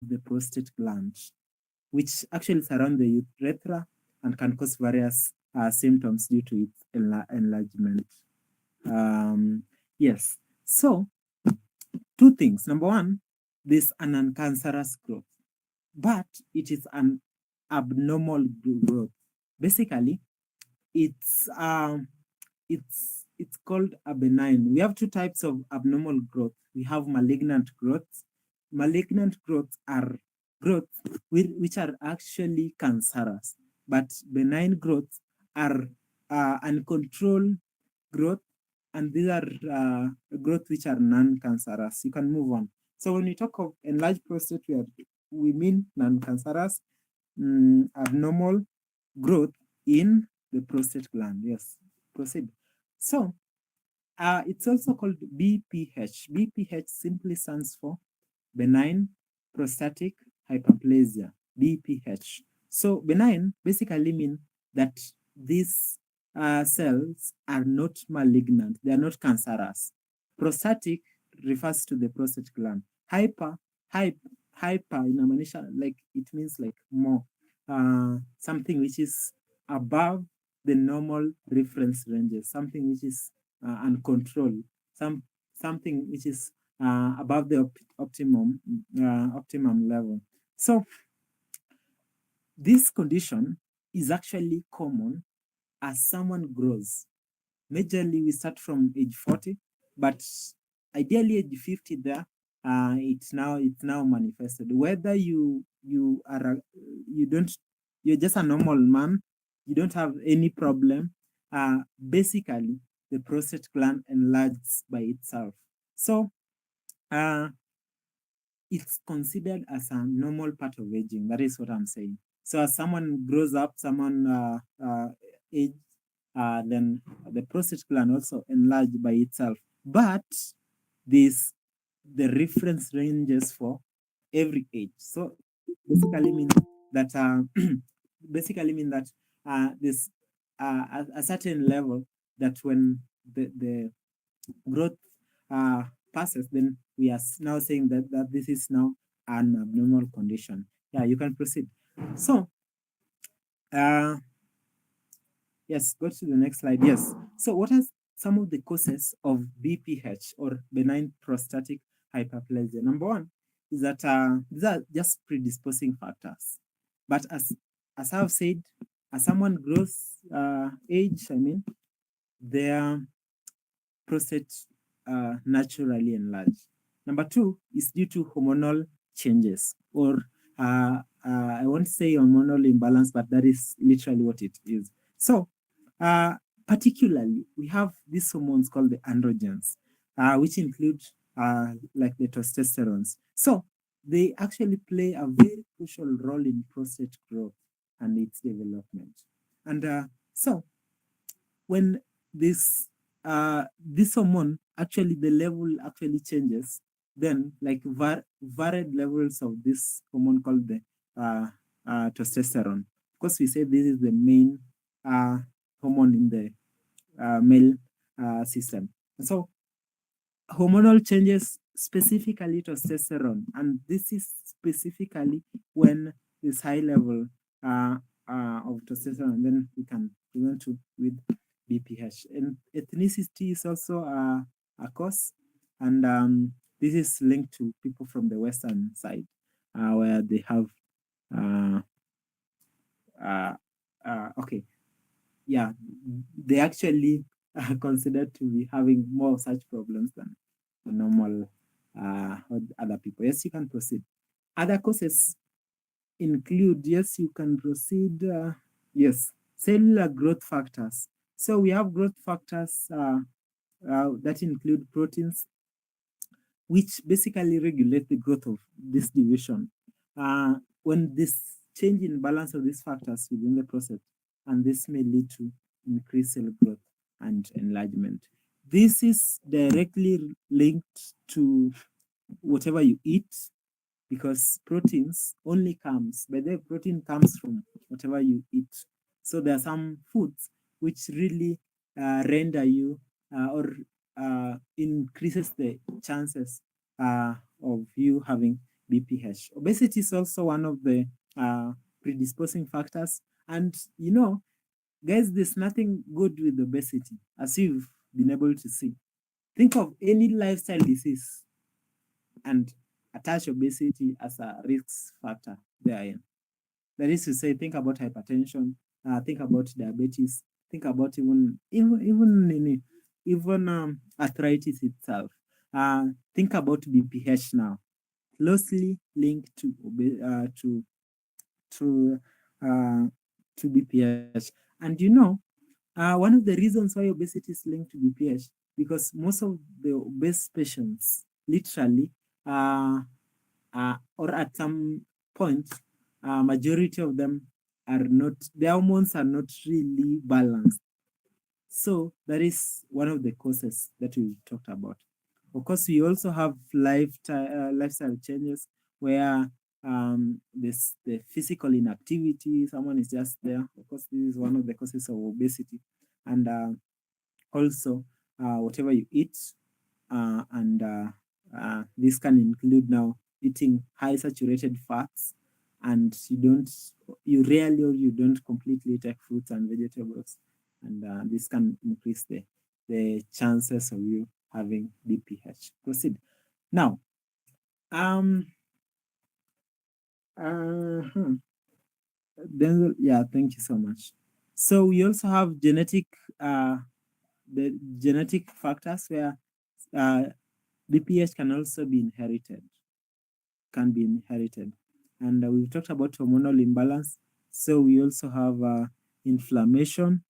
the prostate gland, which actually surround the urethra and can cause various symptoms due to its enlargement. Yes. So, two things. Number one, this an uncancerous growth, but it is an abnormal growth. Basically, it's it's called a benign. We have two types of abnormal growth. We have malignant growth. Malignant growths are growths which are actually cancerous, but benign growths are uncontrolled growth, and these are growth which are non-cancerous. You can move on. So when we talk of enlarged prostate, we mean non-cancerous, abnormal growth in the prostate gland. Yes, proceed. So it's also called BPH. BPH simply stands for benign prostatic hyperplasia, BPH. So benign basically mean that these cells are not malignant, they are not cancerous. Prostatic refers to the prostate gland. Hyper inamaanisha like it means like more, something which is above the normal reference ranges, something which is uncontrolled, something which is above the optimum level. So this condition is actually common as someone grows. Majorly, we start from age 40, but ideally age 50 there, it's now manifested. Whether you are you don't you're just a normal man, you don't have any problem. Basically, the prostate gland enlarges by itself. So it's considered as a normal part of aging. That is what I'm saying. So as someone grows up, someone age, then the prostate gland also enlarge by itself. But this the reference ranges for every age. So basically means that basically mean that this a certain level that when the growth passes, then we are now saying that this is now an abnormal condition. Yeah, you can proceed. So, yes, go to the next slide. Yes. So, what are some of the causes of BPH or benign prostatic hyperplasia? Number one is that these are just predisposing factors. But as I've said, as someone grows age, I mean, their prostate naturally enlarge. Number two is due to hormonal changes, or I won't say hormonal imbalance, but that is literally what it is. So, particularly, we have these hormones called the androgens, which include like the testosterones. So, they actually play a very crucial role in prostate growth and its development. And so, when this hormone actually the level actually changes, then like varied levels of this hormone called the testosterone. Of course, we say this is the main hormone in the male system. And so hormonal changes, specifically testosterone, and this is specifically when this high level of testosterone, then we can present to with BPH. And ethnicity is also a cause, and this is linked to people from the Western side, where they have uh, okay, yeah, they actually are considered to be having more of such problems than the normal other people. Yes, you can proceed. Other causes include, yes, you can proceed. Yes, cellular growth factors. So we have growth factors that include proteins, which basically regulate the growth of this division. When this change in balance of these factors within the process, and this may lead to increased cell growth and enlargement. This is directly linked to whatever you eat, because proteins only comes, by the way, protein comes from whatever you eat. So there are some foods which really render you or increases the chances of you having BPH. Obesity is also one of the predisposing factors. And guys, there's nothing good with obesity, as you've been able to see. Think of any lifestyle disease and attach obesity as a risk factor therein. That is to say, think about hypertension, think about diabetes, think about even arthritis itself. Think about BPH now, closely linked to uh, to BPH. And one of the reasons why obesity is linked to BPH, because most of the obese patients literally or at some point, majority of them are not, their hormones are not really balanced. So that is one of the causes that we talked about. Of course, we also have lifestyle changes where this the physical inactivity, someone is just there. Of course, this is one of the causes of obesity. And also, whatever you eat, and this can include now eating high saturated fats, and you rarely or you don't completely take fruits and vegetables, and this can increase the chances of you having BPH. Proceed. Now, um, uh, then yeah, thank you so much. So we also have the genetic factors where uh, BPH can also be inherited. And we've talked about hormonal imbalance. So we also have inflammation,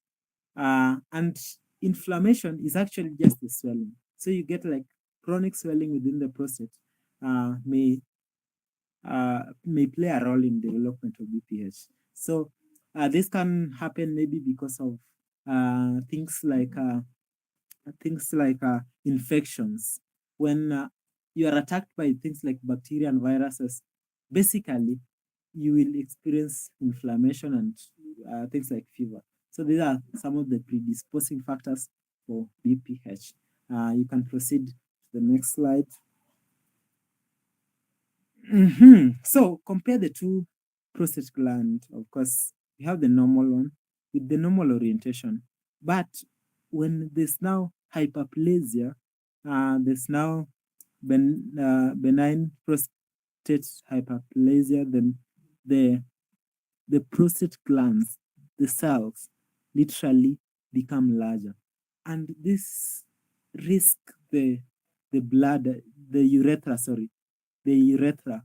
and inflammation is actually just the swelling. So you get like chronic swelling within the prostate, uh, may may play a role in development of BPH. So this can happen maybe because of things like infections. When you are attacked by things like bacteria and viruses, basically you will experience inflammation and things like fever. So these are some of the predisposing factors for BPH. You can proceed to the next slide. So compare the two prostate gland. Of course, we have the normal one with the normal orientation. But when there's now hyperplasia, there's now benign prostate hyperplasia, then the the prostate glands, the cells, literally become larger, and this risk the blood, the urethra, sorry, the urethra,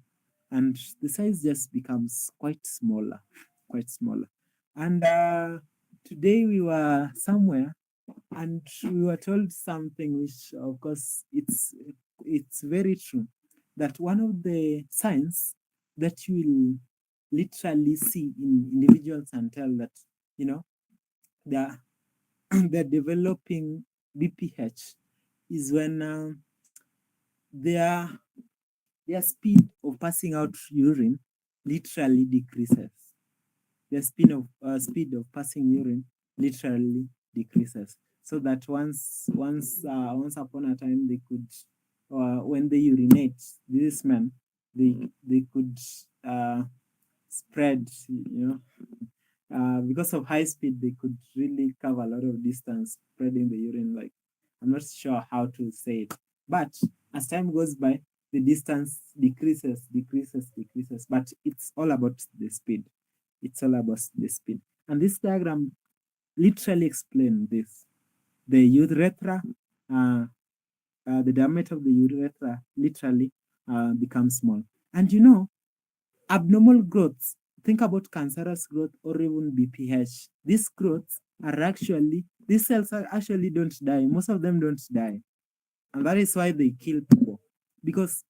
and the size just becomes quite smaller. And today we were somewhere and we were told something which, of course, it's very true, that one of the signs that you will literally see in individuals and tell that you know they're they're developing BPH is when their their speed of passing out urine literally decreases. The speed of passing urine literally decreases. So that once upon a time they could, when they urinate, these men they could spread, because of high speed, they could really cover a lot of distance spreading the urine. Like, I'm not sure how to say it, but as time goes by, the distance decreases. But it's all about the speed. It's all about the speed. And this diagram literally explains this. The urethra, the diameter of the urethra literally becomes small. And abnormal growths, think about cancerous growth or even BPH. These cells actually don't die. Most of them don't die. And that is why they kill people. Because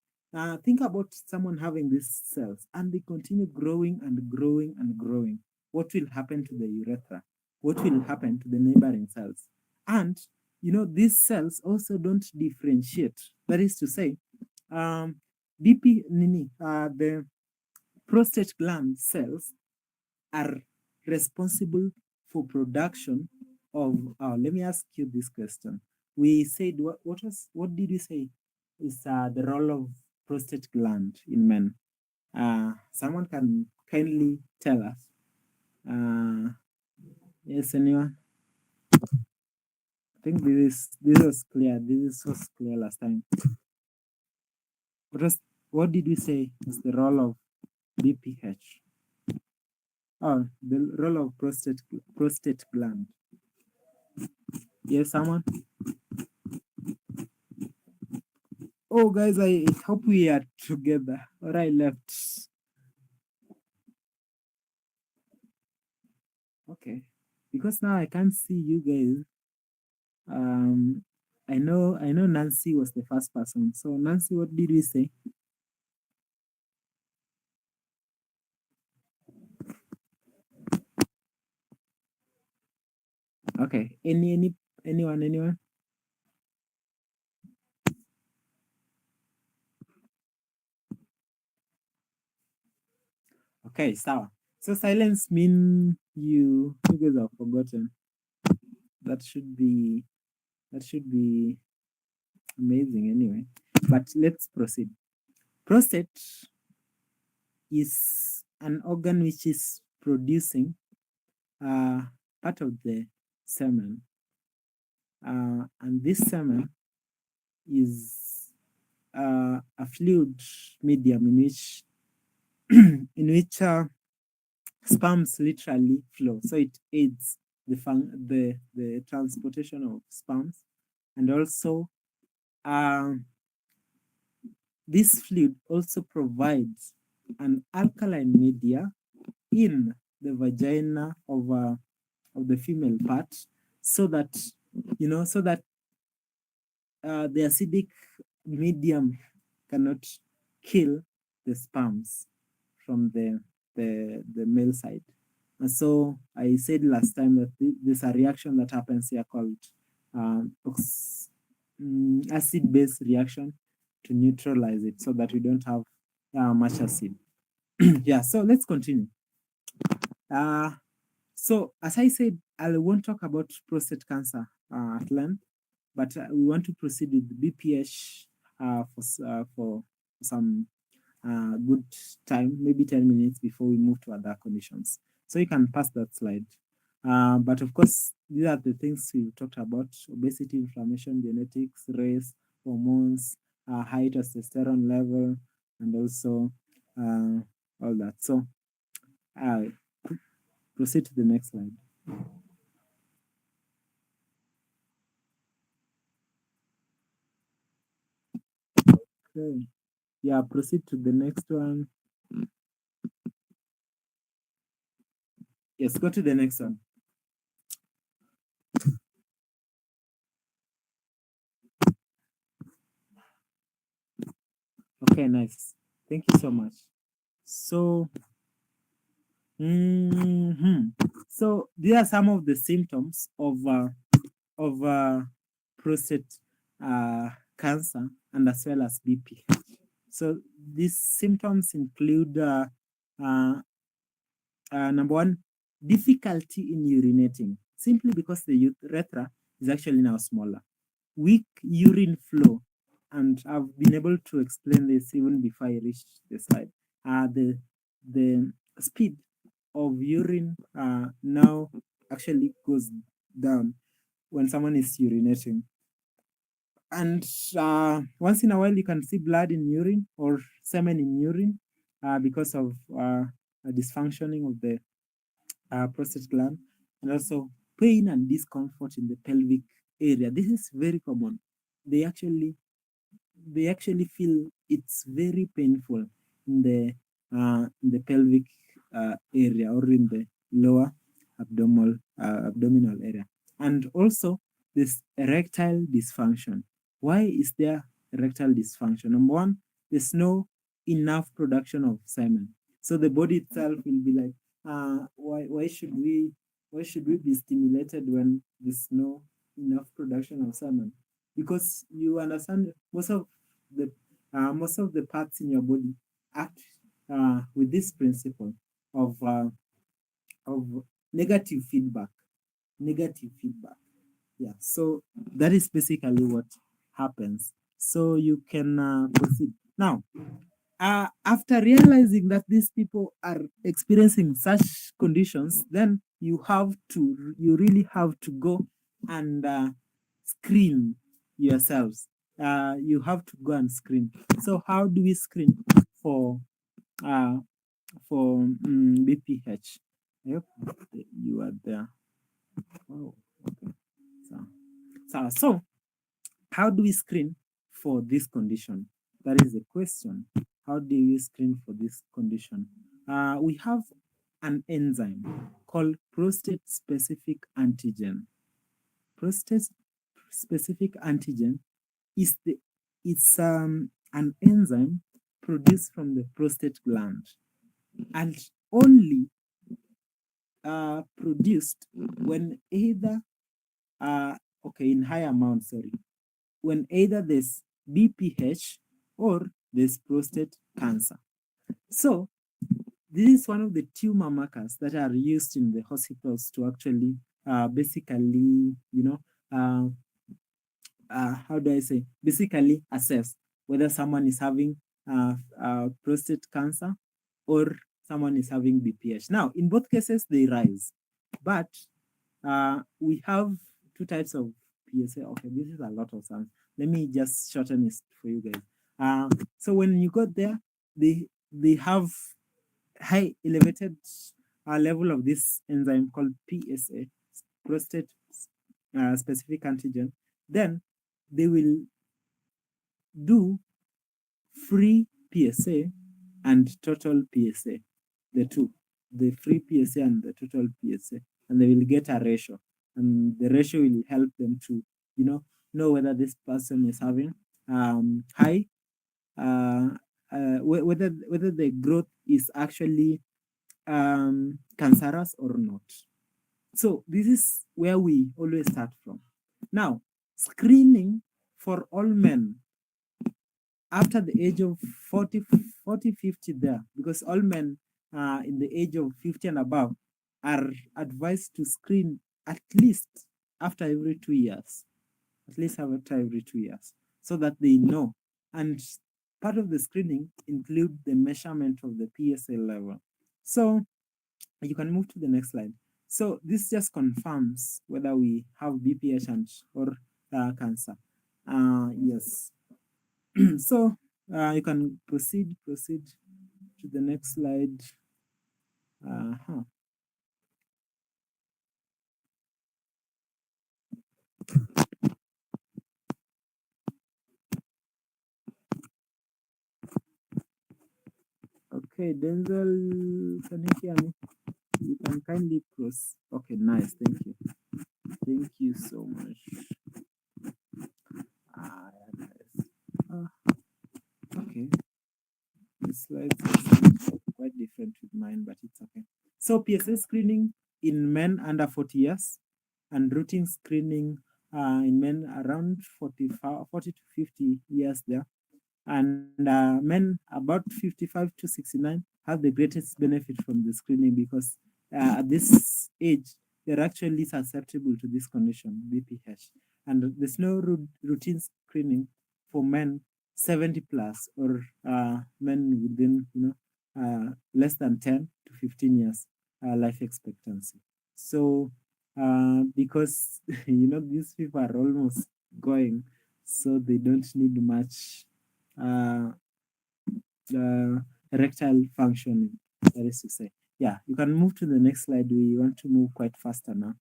think about someone having these cells and they continue growing and growing and growing. What will happen to the urethra? What will happen to the neighboring cells? And these cells also don't differentiate. That is to say, the prostate gland cells are responsible for production of, let me ask you this question. We said, what did you say is the role of prostate gland in men? Someone can kindly tell us. Yes, anyone? I think this was clear. This was clear last time. What did we say is the role of BPH? Oh, the role of prostate gland. Yes, someone? Oh, guys, I hope we are together, or I left. Okay, because now I can't see you guys. I know Nancy was the first person. So Nancy, what did we say? Okay. Anyone? Okay, sawa. So silence mean you guys have forgotten. That should be amazing anyway. But let's proceed. Prostate is an organ which is producing part of the semen. And this semen is a fluid medium in which sperms literally flow. So it aids the transportation of sperms, and also this fluid also provides an alkaline media in the vagina of the female part, so that the acidic medium cannot kill the sperms from the male side. And so I said last time that there's a reaction that happens here called acid-base reaction to neutralize it, so that we don't have much acid. Yeah, so let's continue. So as I said, I won't talk about prostate cancer at length, but we want to proceed with BPH for some good time, maybe 10 minutes before we move to other conditions. So you can pass that slide. But of course, these are the things we talked about: obesity, inflammation, genetics, race, hormones, high testosterone level, and also all that. So proceed to the next slide. Okay. Yeah, proceed to the next one. Yes, go to the next one. Okay, nice. Thank you so much. So, so these are some of the symptoms of prostate cancer, and as well as BP. So these symptoms include number one, difficulty in urinating, simply because the urethra is actually now smaller. Weak urine flow, and I've been able to explain this even before I reach the slide. The speed of urine now actually goes down when someone is urinating. And once in a while, you can see blood in urine or semen in urine because of a dysfunctioning of the prostate gland, and also pain and discomfort in the pelvic area. This is very common. They actually feel it's very painful in the pelvic area, or in the lower abdominal area. And also this erectile dysfunction. Why is there erectile dysfunction? Number one, there's no enough production of semen, so the body itself will be like, why should we be stimulated when there's no enough production of semen? Because you understand, most of the parts in your body act with this principle of negative feedback. Yeah, so that is basically what happens. So you can proceed. Now, after realizing that these people are experiencing such conditions, then you really have to go and screen yourselves. You have to go and screen. So how do we screen for uh, BPH? I hope you are there. Oh, okay. So how do we screen for this condition? That is the question. How do we screen for this condition? We have an enzyme called prostate-specific antigen. Prostate-specific antigen is an enzyme produced from the prostate gland and only produced when either in high amount, when either there's BPH or there's prostate cancer. So this is one of the tumor markers that are used in the hospitals to actually basically, how do I say, basically assess whether someone is having prostate cancer or someone is having BPH. Now, in both cases, they rise, but we have two types of PSA. Okay, this is a lot of sounds. Let me just shorten it for you guys. So when you got there, they have high elevated level of this enzyme called PSA, prostate specific antigen. Then they will do free PSA and total PSA, the two, the free PSA and the total PSA, and they will get a ratio, and the ratio will help them to, know whether this person is having high, whether the growth is actually cancerous or not. So this is where we always start from. Now, screening for all men after the age of 40, 50 there, because all men in the age of 50 and above are advised to screen at least after every 2 years, so that they know. And part of the screening include the measurement of the PSA level. So you can move to the next slide. So this just confirms whether we have BPH or cancer. Yes. So you can proceed to the next slide. Okay, Denzel, can you hear me? You can kindly proceed. Okay, nice. Thank you. Thank you so much. Nice. Okay. The slides are quite different with mine, but it's okay. So PSA screening in men under 40 years and routine screening in men around 40 to 50 years there. And men about 55 to 69 have the greatest benefit from the screening because at this age, they're actually susceptible to this condition, BPH. And there's no routine screening for men 70 plus or men within, less than 10 to 15 years life expectancy. So because, these people are almost going, so they don't need much erectile functioning, that is to say. Yeah, you can move to the next slide. We want to move quite faster now.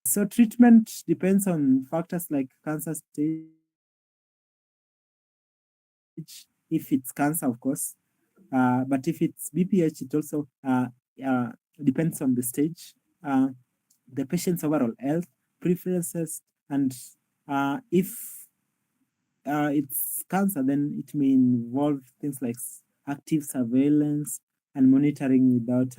So treatment depends on factors like cancer stage, if it's cancer, of course. But if it's BPH, it also depends on the stage, the patient's overall health, preferences, and if it's cancer, then it may involve things like active surveillance and monitoring without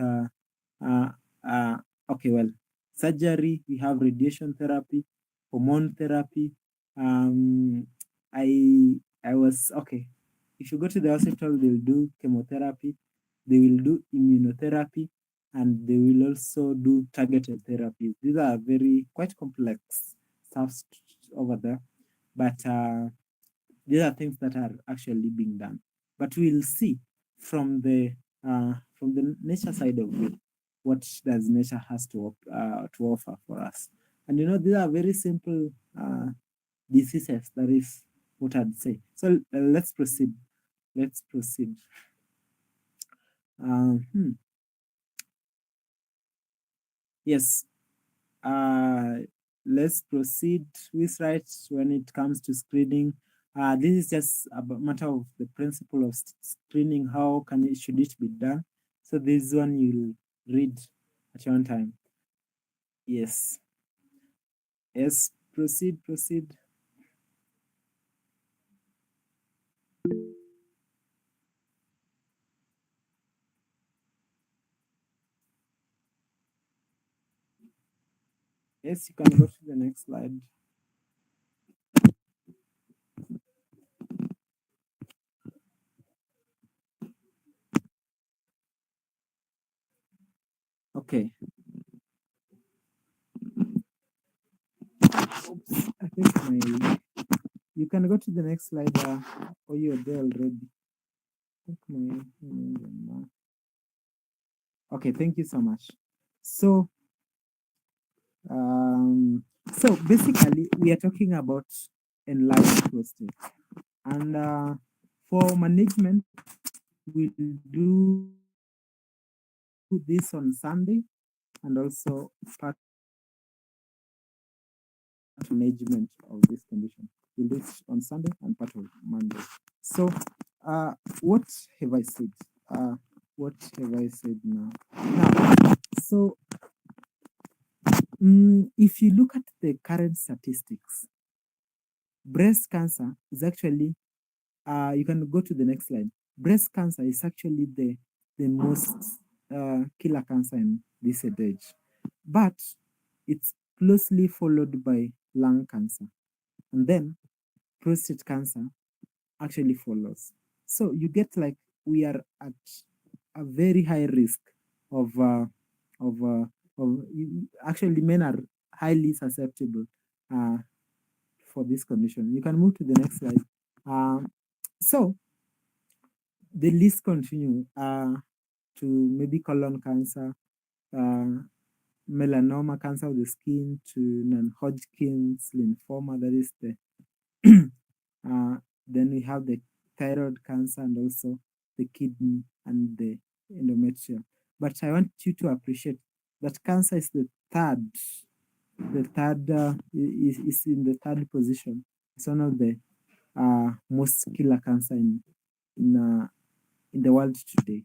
surgery. We have radiation therapy, hormone therapy. I was okay. If you go to the hospital, they'll do chemotherapy, they will do immunotherapy, and they will also do targeted therapy. These are very quite complex stuff over there, but these are things that are actually being done. but we'll see from the nature side of it, what does nature has to offer for us. And these are very simple diseases. That is what I'd say. So let's proceed. Let's proceed. Yes. Let's proceed with rights when it comes to screening. This is just a matter of the principle of screening. How should it be done? So this one you'll read at your own time. Yes. Yes. Proceed. Yes, you can go to the next slide. Okay. Oops, I think you can go to the next slide, or you're there already. I think okay, thank you so much. So basically we are talking about enlarged prostate, and for management we do this on Sunday, and also part management of this condition. We'll do it on Sunday and part of Monday. So what have I said? What have I said now? So if you look at the current statistics, breast cancer is actually, you can go to the next slide. Breast cancer is actually the most killer cancer in this age, but it's closely followed by lung cancer, and then prostate cancer actually follows. So you get like we are at a very high risk of of uh, actually men are highly susceptible for this condition. You can move to the next slide. So the list continue to maybe colon cancer, melanoma, cancer of the skin, to non-Hodgkin's lymphoma, that is the then we have the thyroid cancer, and also the kidney and the endometrial. But I want you to appreciate that cancer is the third is in the third position. It's one of the most killer cancer in the world today.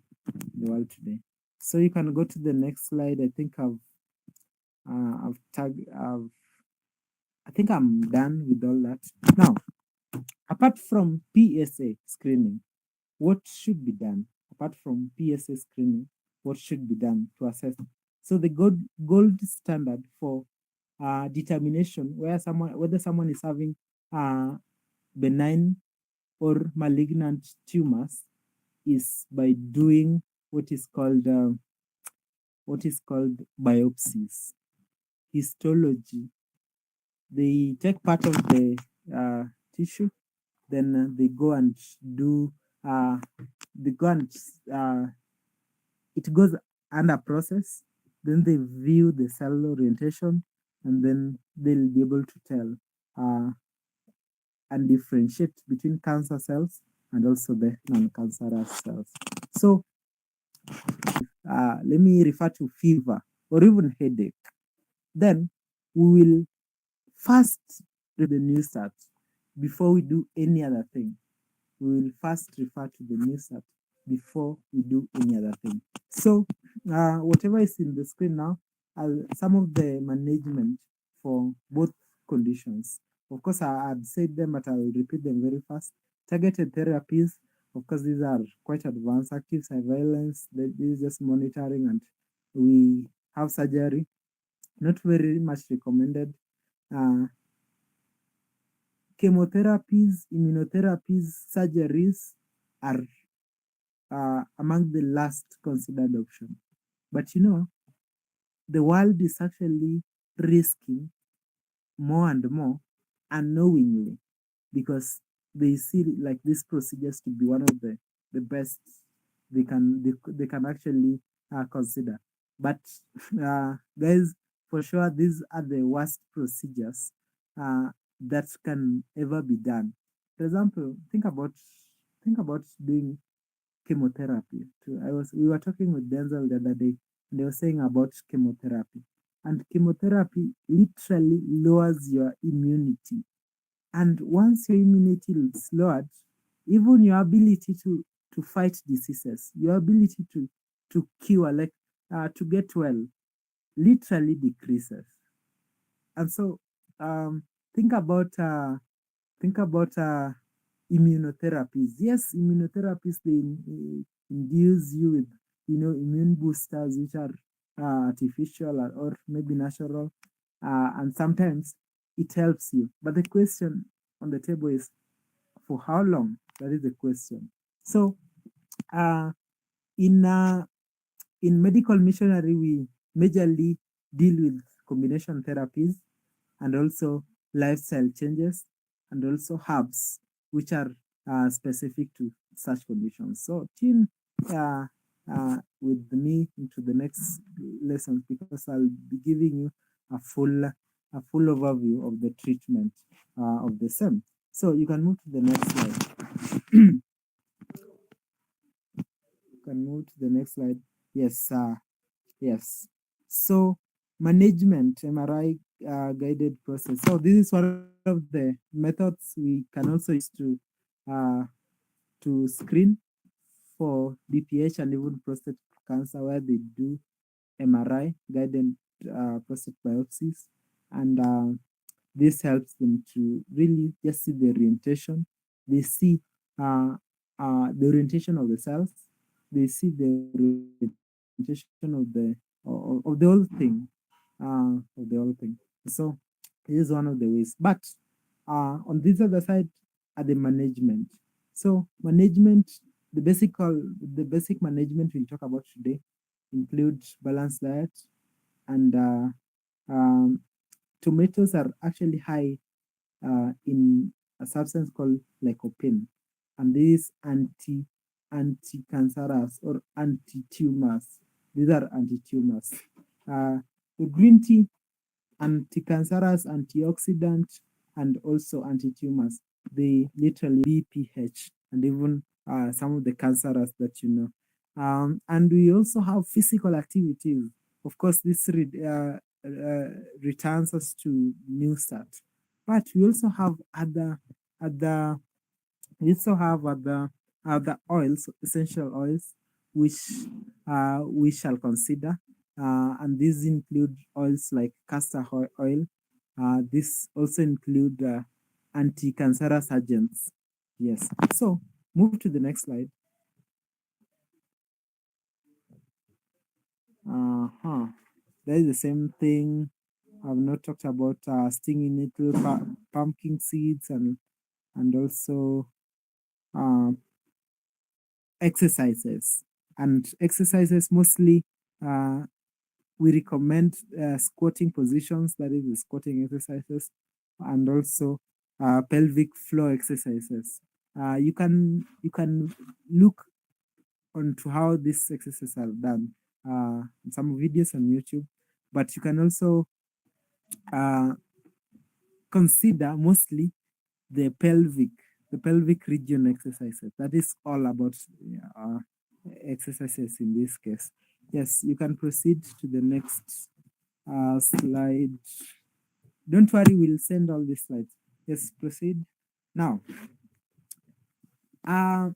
So you can go to the next slide. I think I think I'm done with all that. Now, apart from PSA screening, what should be done? Apart from PSA screening, what should be done to assess? So the gold standard for determination whether someone is having benign or malignant tumors is by doing what is called biopsies, histology. They take part of the tissue, then they go and do it goes under process, then they view the cell orientation, and then they'll be able to tell and differentiate between cancer cells and also the non-cancerous cells. So let me refer to fever or even headache. Then we will first read the new start before we do any other thing. We will first refer to the new start before we do any other thing. So whatever is in the screen now are some of the management for both conditions. Of course, I had said them, but I will repeat them very fast. Targeted therapies, of course, these are quite advanced. Active surveillance, this is just monitoring, and we have surgery. Not very much recommended. Chemotherapies, immunotherapies, surgeries are among the last considered option. But the world is actually risking more and more unknowingly, because they see like these procedures to be one of the the best they can actually consider. But guys, for sure, these are the worst procedures uh, that can ever be done. For example, think about doing chemotherapy. We were talking with Denzel the other day, and they were saying about chemotherapy. And chemotherapy literally lowers your immunity. And once your immunity is lowered, even your ability to fight diseases, your ability to cure, like to get well, literally decreases. And so um, think about think about immunotherapies. Yes, immunotherapies, they induce you with immune boosters, which are artificial or maybe natural, and sometimes it helps you. But the question on the table is, for how long? That is the question. So uh, in in medical missionary, we majorly deal with combination therapies and also lifestyle changes and also herbs, which are specific to such conditions. So tune with me into the next lessons, because I'll be giving you a full overview of the treatment of the same. So you can move to the next slide. You can move to the next slide. Yes, yes. So management MRI guided process. So this is one of the methods we can also use uh, to screen for BPH and even prostate cancer, where they do MRI guided prostate biopsies, and this helps them to really just see the orientation. They see the orientation of the cells. They see the orientation of the whole thing, of the whole thing. So this is one of the ways. But on this other side are the management. So management, the basic management we'll talk about today includes balanced diet, and um, tomatoes are actually high in a substance called lycopene, and these anti-cancerous or anti-tumors. These are anti-tumors. The green tea, anti-cancerous, antioxidant, and also anti-tumors. They literally BPH and even some of the cancerous that you know. And we also have physical activities. Of course, this returns us to new start. But we also have other we also have other oils, essential oils, which we shall consider, and these include oils like castor oil. This also include anti-cancerous agents. Yes. So move to the next slide. Uh-huh. That is the same thing. I've not talked about stinging nettle, pumpkin seeds, and also uh, exercises. And exercises mostly we recommend squatting positions, that is the squatting exercises, and also pelvic floor exercises. You can look onto how these exercises are done in some videos on YouTube, but you can also uh, consider mostly the pelvic region exercises. That is all about uh, exercises in this case. Yes, you can proceed to the next slide. Don't worry, we'll send all these slides. Yes, proceed. Now, uh,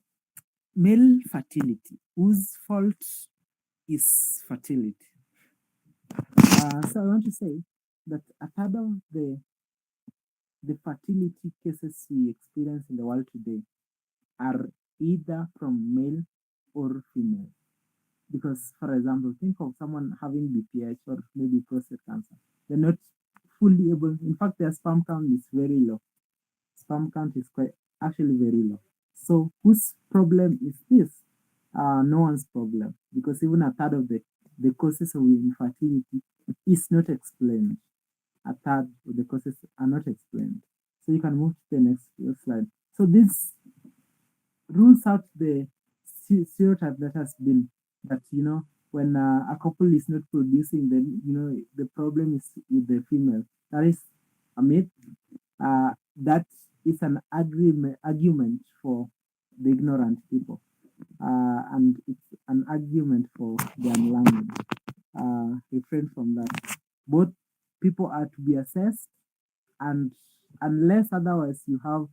male fertility. Whose fault is fertility? So I want to say that a third of the fertility cases we experience in the world today are either from male or female. Because, for example, think of someone having BPH or maybe prostate cancer. They're not fully able, in fact, their sperm count is very low. Sperm count is quite actually very low. So, whose problem is this? No one's problem, because even a third of the causes of infertility is not explained. A third of the causes are not explained. So you can move to the next slide. So this rules out the stereotype that has been that, when a couple is not producing, then the problem is with the female. That is a myth. That is an argument for the ignorant people, and it's an argument for the unlearned. Refrain from that. Both people are to be assessed, and unless otherwise you have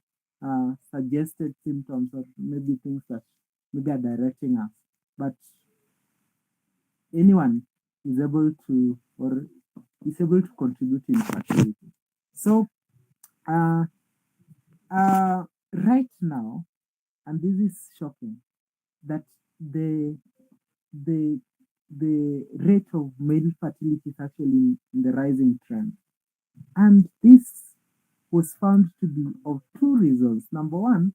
suggested symptoms or maybe things that maybe are directing us, but anyone is able to contribute to infertility. So uh, right now, and this is shocking, that the the the rate of male fertility is actually in the rising trend, and this was found to be of two reasons. Number one,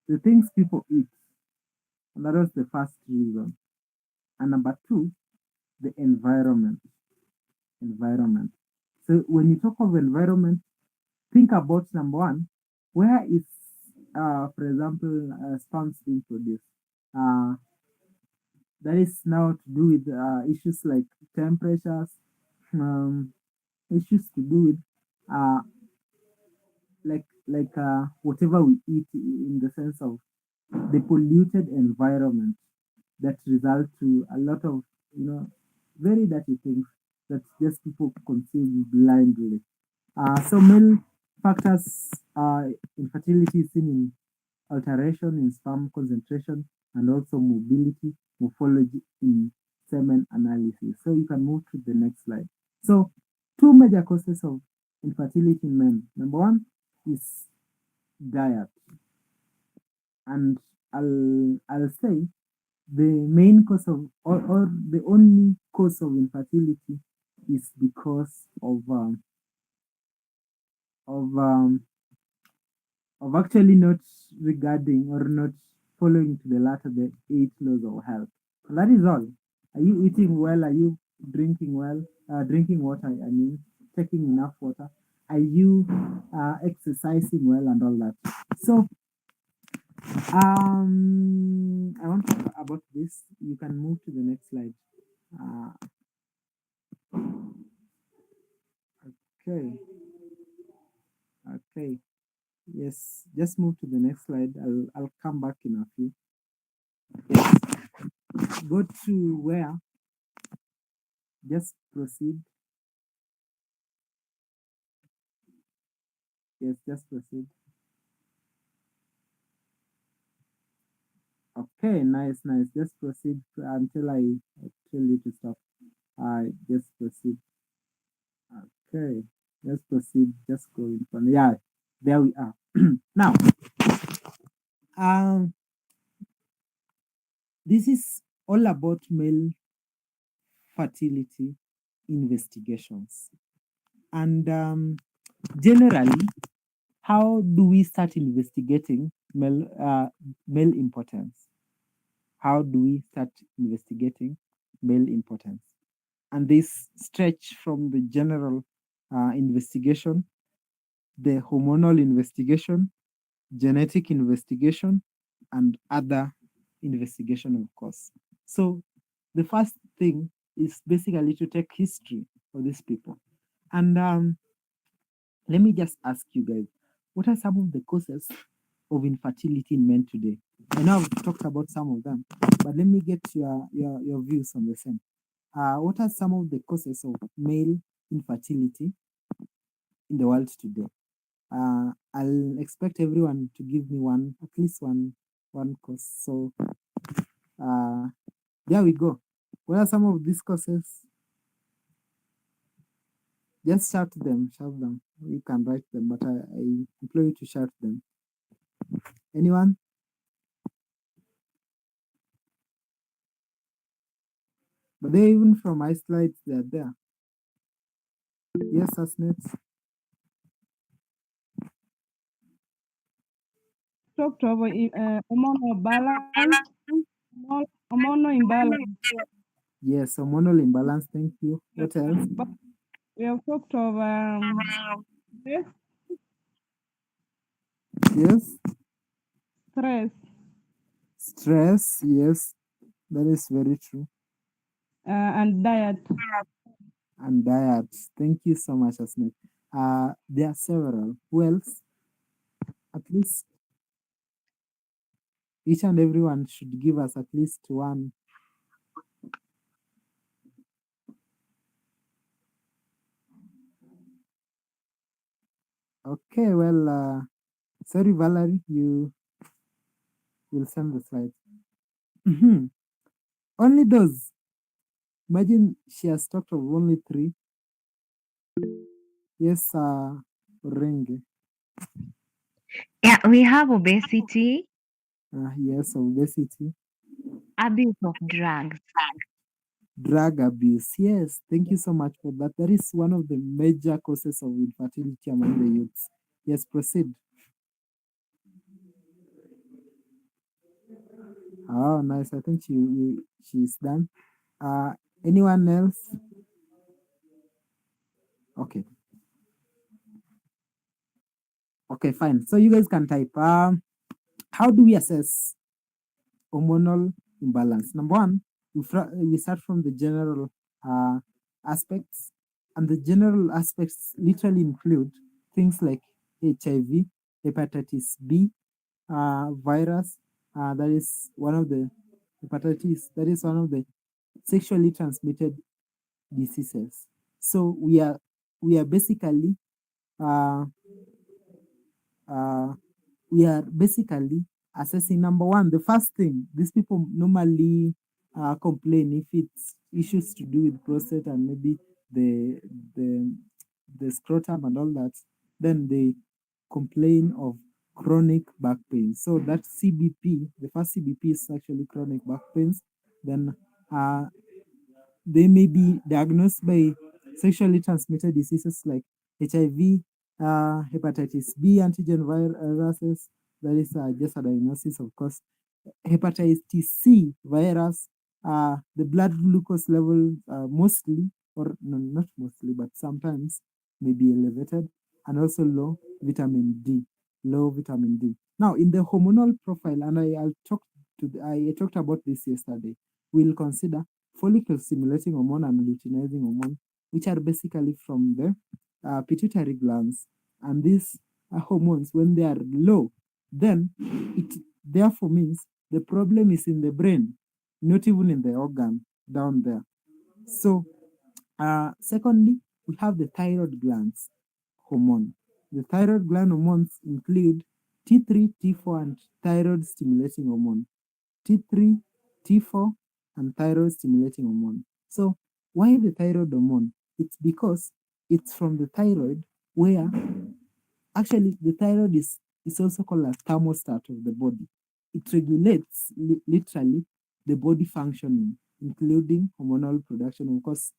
the things people eat, and that was the first reason. And number two, the environment. Environment. So when you talk of environment, think about number one, where is, for example, sperms being produced? Uh, that is now to do with issues like temperatures, um, issues to do with uh, whatever we eat, in the sense of the polluted environment that result to a lot of very dirty things that just people consume blindly. So male factors, infertility is seen in alteration in sperm concentration and also mobility, morphology in semen analysis. So you can move to the next slide. So two major causes of infertility in men. Number one is diet, and I'll say the main cause of, or the only cause of infertility is because of um, of actually not regarding or not following to the latter the 8 laws of health. And that is all. Are you eating well? Are you drinking well? Drinking water, I mean, taking enough water. Are you exercising well and all that? So I want to talk about this. You can move to the next slide. Okay. Okay. Yes, just move to the next slide. I'll come back in a few. Yes. Go to where? Just proceed. Yes, just proceed. Okay, nice, nice. Just proceed until I tell you to stop. Just proceed. Okay, just proceed. Just go in front. Yeah, there we are. Now, this is all about male fertility investigations. And generally, how do we start investigating male impotence? How do we start investigating male impotence? And this stretch from the general investigation, the hormonal investigation, genetic investigation, and other investigation, of course. So the first thing is basically to take history of these people. And let me just ask you guys, what are some of the causes of infertility in men today? I know I've talked about some of them, but let me get your views on the same. What are some of the causes of male infertility in the world today? I'll expect everyone to give me at least one cause. So there we go. What are some of these causes? Just shout them. You can write them, but I implore you to shout them. Anyone? But they're even from my slides, they're there. Yes, Asnet. Structure of hormonal balance, hormonal imbalance. Yes, hormonal imbalance. Thank you. What else? We have talked of stress. Yes. Stress. Stress, yes, that is very true. And diet. And diet. Thank you so much, Asnet. There are several. Who else? At least each and everyone should give us at least one. Okay, well, sorry, Valerie, you will send the slides. Mhm. Only those. Imagine she has talked of only three. Yes, Renge. Yeah, we have obesity, Yes, obesity, abuse of drugs. drug abuse. Yes, thank you so much for that. That is one of the major causes of infertility among the youths. Yes, proceed. Oh, nice. I think she's done. Uh, anyone else? Okay. Okay, fine. So you guys can type. How do we assess hormonal imbalance? Number one, we start from the general aspects, and the general aspects literally include things like HIV, hepatitis B, virus. That is one of the hepatitis. That is one of the sexually transmitted diseases. So we are basically uh, uh, we are basically assessing. Number one, the first thing these people normally complain if it's issues to do with prostate and maybe the the the scrotum and all that, then they complain of chronic back pain. So that's CBP. The first CBP is actually chronic back pains. Then uh, they may be diagnosed by sexually transmitted diseases like HIV, hepatitis B, antigen viruses. That is just a diagnosis, of course. Hepatitis C virus, the blood glucose level mostly, or no, not mostly, but sometimes may be elevated, and also vitamin D, low vitamin D. Now, in the hormonal profile, and I talked about this yesterday. We'll consider follicle stimulating hormone and luteinizing hormone, which are basically from the pituitary glands. And these hormones, when they are low, then it therefore means the problem is in the brain, not even in the organ down there. So, secondly, we have the thyroid glands hormone. The thyroid gland hormones include T3, T4, and thyroid stimulating hormone. T3, T4, and thyroid stimulating hormone. So, why the thyroid hormone? It's because it's from the thyroid where actually the thyroid is also called a thermostat of the body. It regulates literally the body functioning, including hormonal production, of course,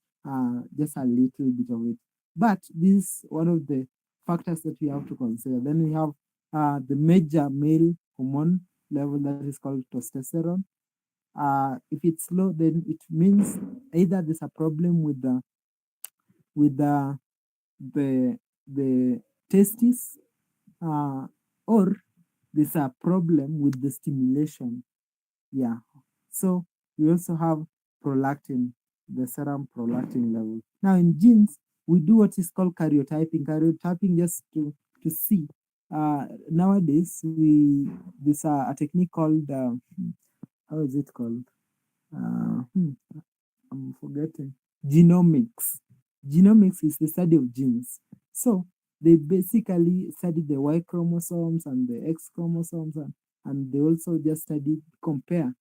just a little bit of it. But this is one of the factors that we have to consider. Then we have the major male hormone level that is called testosterone. If it's low, then it means either there's a problem with the the the testes, or there's a problem with the stimulation. Yeah. So we also have prolactin, the serum prolactin level. Now in genes, we do what is called karyotyping. Karyotyping just to see. Nowadays, there's a technique called how is it called? I'm forgetting. Genomics. Genomics is the study of genes. So they basically study the Y chromosomes and the X chromosomes, and they also just compare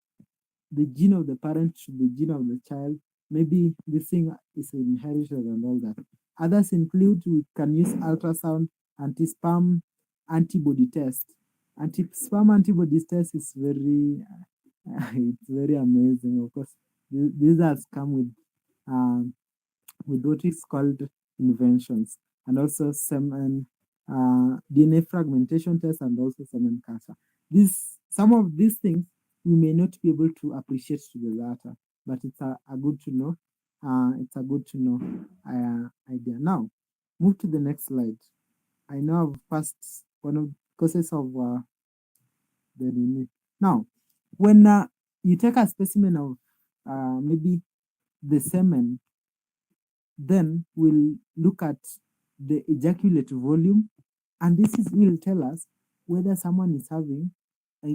the gene of the parent to the gene of the child. Maybe this thing is inherited and all that. Others include we can use ultrasound, anti-sperm antibody test. Anti-sperm antibody test is very it's very amazing. Of course, these has come with what is called inventions, and also semen DNA fragmentation test, and also semen cancer. Some of these things we may not be able to appreciate to the latter, but it's a good to know. It's a good to know idea. Now, move to the next slide. I know I've passed one of causes of the DNA. Now, when you take a specimen of maybe the semen, then we'll look at the ejaculate volume, and this will tell us whether someone is having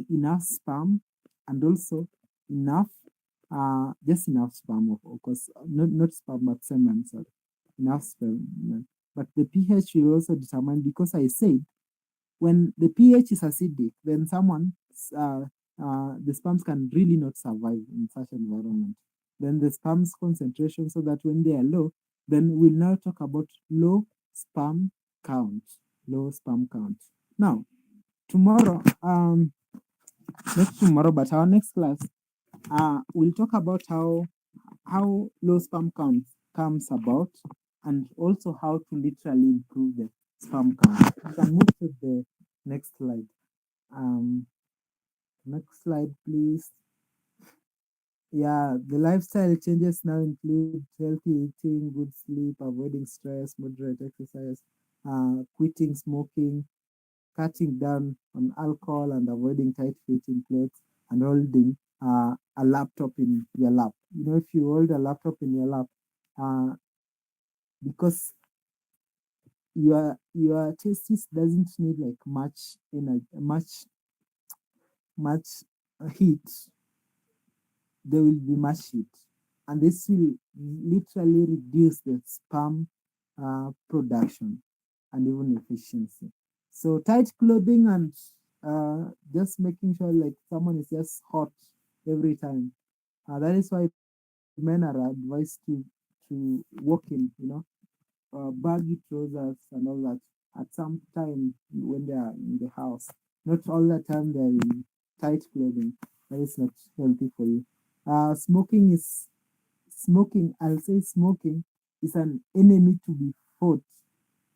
enough sperm, and also enough, just enough sperm, of course, not sperm, but semen, sorry, enough sperm. But the pH will also determine, because I said when the pH is acidic, then the sperms can really not survive in such environment. Then the sperm's concentration, so that when they are low, then we'll now talk about low sperm count. Low sperm count. Now, tomorrow, not tomorrow, but our next class, we'll talk about how low sperm count comes about, and also how to literally improve the sperm count. You can move to the next slide. Next slide, please. Yeah, the lifestyle changes now include healthy eating, good sleep, avoiding stress, moderate exercise, quitting smoking, cutting down on alcohol, and avoiding tight-fitting clothes, and holding a laptop in your lap. You know, if you hold a laptop in your lap, because your testis doesn't need like much energy, much heat. There will be much heat, and this will literally reduce the sperm production and even efficiency. So tight clothing, and just making sure like someone is just hot every time. That is why men are advised to walk in, baggy trousers and all that at some time when they are in the house. Not all the time they're in tight clothing. That is not healthy for you. Smoking. I'll say smoking is an enemy to be fought,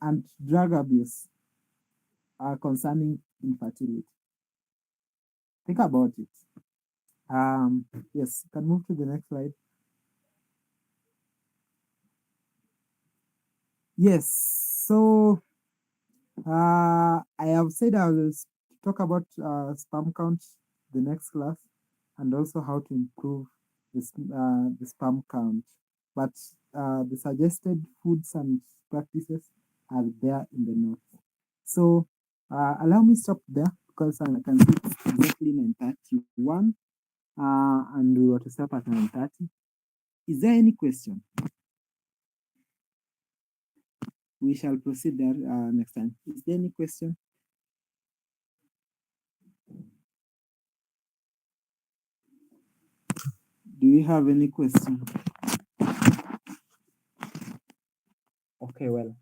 and drug abuse are concerning infertility. Think about it. Yes, can move to the next slide. Yes, so I have said I will talk about sperm count the next class, and also how to improve the sperm count. But the suggested foods and practices are there in the notes. So allow me stop there, because I can see it's exactly 9:31, and we were to stop at 9:30. Is there any question? We shall proceed there next time. Is there any question? Do you have any question? Okay, well,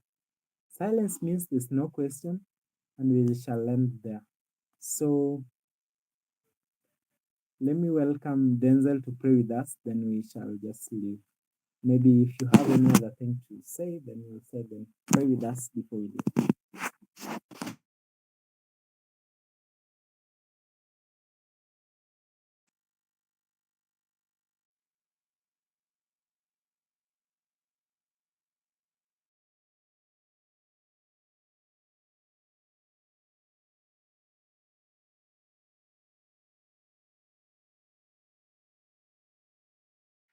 silence means there's no question, and we shall end there. So let me welcome Denzel to pray with us, then we shall just leave. Maybe if you have any other thing to say, then we'll say, then pray with us before we leave.